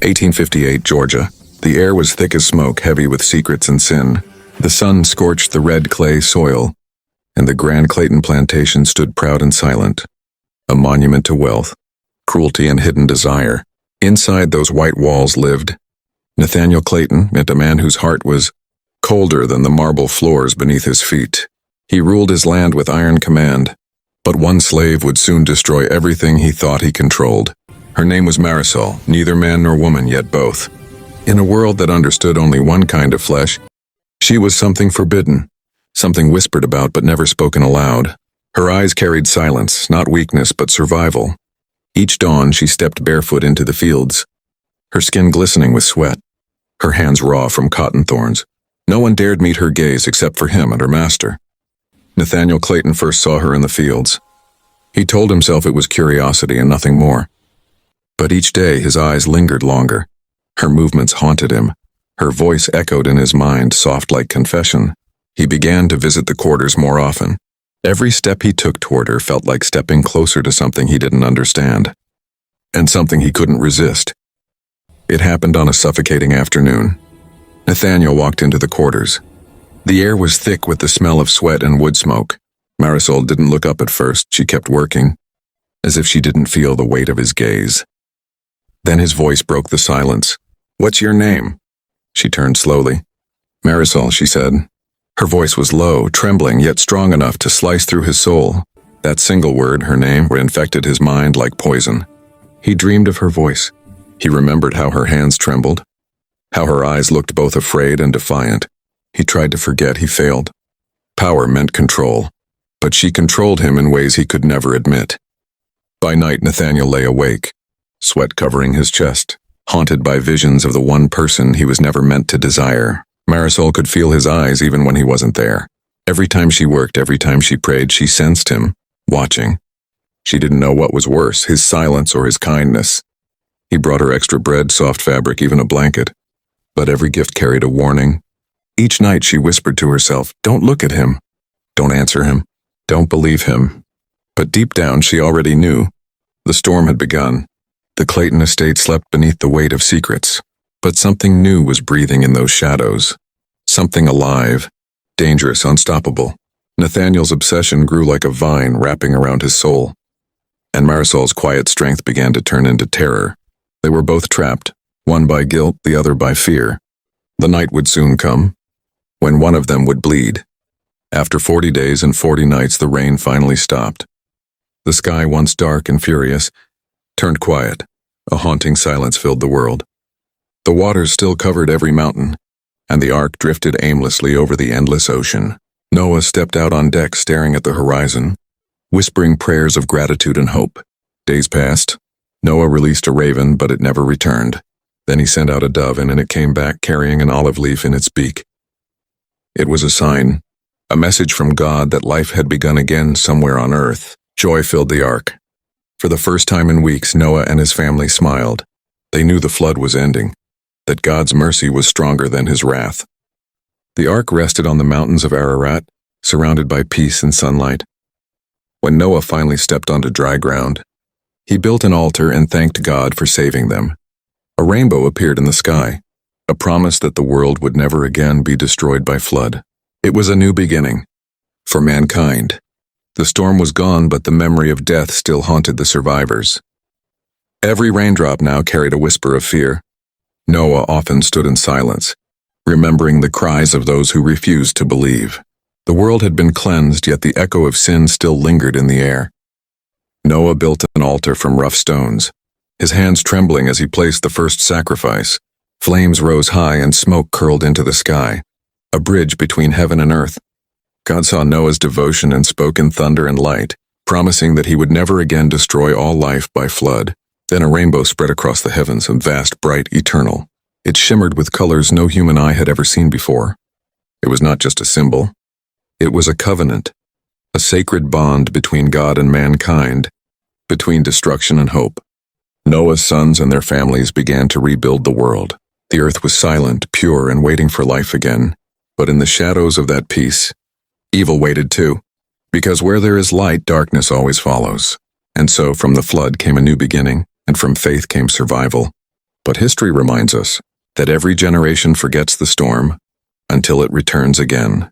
1858, Georgia. The air was thick as smoke, heavy with secrets and sin. The sun scorched the red clay soil, and the grand Clayton plantation stood proud and silent, a monument to wealth, cruelty, and hidden desire. Inside those white walls lived Nathaniel Clayton, a man whose heart was colder than the marble floors beneath his feet. He ruled his land with iron command, but one slave would soon destroy everything he thought he controlled. Her name was Marisol, neither man nor woman, yet both. In a world that understood only one kind of flesh, she was something forbidden, something whispered about but never spoken aloud. Her eyes carried silence, not weakness but survival. Each dawn she stepped barefoot into the fields, her skin glistening with sweat, her hands raw from cotton thorns. No one dared meet her gaze except for him and her master. Nathaniel Clayton first saw her in the fields. He told himself it was curiosity and nothing more. But each day his eyes lingered longer. Her movements haunted him. Her voice echoed in his mind, soft like confession. He began to visit the quarters more often. Every step he took toward her felt like stepping closer to something he didn't understand, and something he couldn't resist. It happened on a suffocating afternoon. Nathaniel walked into the quarters. The air was thick with the smell of sweat and wood smoke. Marisol didn't look up at first. She kept working, as if she didn't feel the weight of his gaze. Then his voice broke the silence. "What's your name?" She turned slowly. "Marisol," she said. Her voice was low, trembling, yet strong enough to slice through his soul. That single word, her name, infected his mind like poison. He dreamed of her voice. He remembered how her hands trembled, how her eyes looked both afraid and defiant. He tried to forget. He failed. Power meant control, but she controlled him in ways he could never admit. By night, Nathaniel lay awake, sweat covering his chest, haunted by visions of the one person he was never meant to desire. Marisol could feel his eyes even when he wasn't there. Every time she worked, every time she prayed, she sensed him, watching. She didn't know what was worse, his silence or his kindness. He brought her extra bread, soft fabric, even a blanket. But every gift carried a warning. Each night she whispered to herself, "Don't look at him. Don't answer him. Don't believe him." But deep down she already knew. The storm had begun. The Clayton estate slept beneath the weight of secrets. But something new was breathing in those shadows. Something alive, dangerous, unstoppable. Nathaniel's obsession grew like a vine wrapping around his soul. And Marisol's quiet strength began to turn into terror. They were both trapped, one by guilt, the other by fear. The night would soon come, when one of them would bleed. After 40 days and 40 nights, the rain finally stopped. The sky, once dark and furious, turned quiet. A haunting silence filled the world. The waters still covered every mountain, and the ark drifted aimlessly over the endless ocean. Noah stepped out on deck staring at the horizon, whispering prayers of gratitude and hope. Days passed. Noah released a raven, but it never returned. Then he sent out a dove, and it came back carrying an olive leaf in its beak. It was a sign, a message from God that life had begun again somewhere on earth. Joy filled the ark. For the first time in weeks, Noah and his family smiled. They knew the flood was ending, that God's mercy was stronger than his wrath. The ark rested on the mountains of Ararat, surrounded by peace and sunlight. When Noah finally stepped onto dry ground, he built an altar and thanked God for saving them. A rainbow appeared in the sky, a promise that the world would never again be destroyed by flood. It was a new beginning for mankind. The storm was gone, but the memory of death still haunted the survivors. Every raindrop now carried a whisper of fear. Noah often stood in silence, remembering the cries of those who refused to believe. The world had been cleansed, yet the echo of sin still lingered in the air. Noah built an altar from rough stones, his hands trembling as he placed the first sacrifice. Flames rose high and smoke curled into the sky, a bridge between heaven and earth. God saw Noah's devotion and spoke in thunder and light, promising that he would never again destroy all life by flood. Then a rainbow spread across the heavens, vast, bright, eternal. It shimmered with colors no human eye had ever seen before. It was not just a symbol. It was a covenant, a sacred bond between God and mankind, between destruction and hope. Noah's sons and their families began to rebuild the world. The earth was silent, pure, and waiting for life again. But in the shadows of that peace, evil waited too. Because where there is light, darkness always follows. And so from the flood came a new beginning, and from faith came survival. But history reminds us that every generation forgets the storm until it returns again.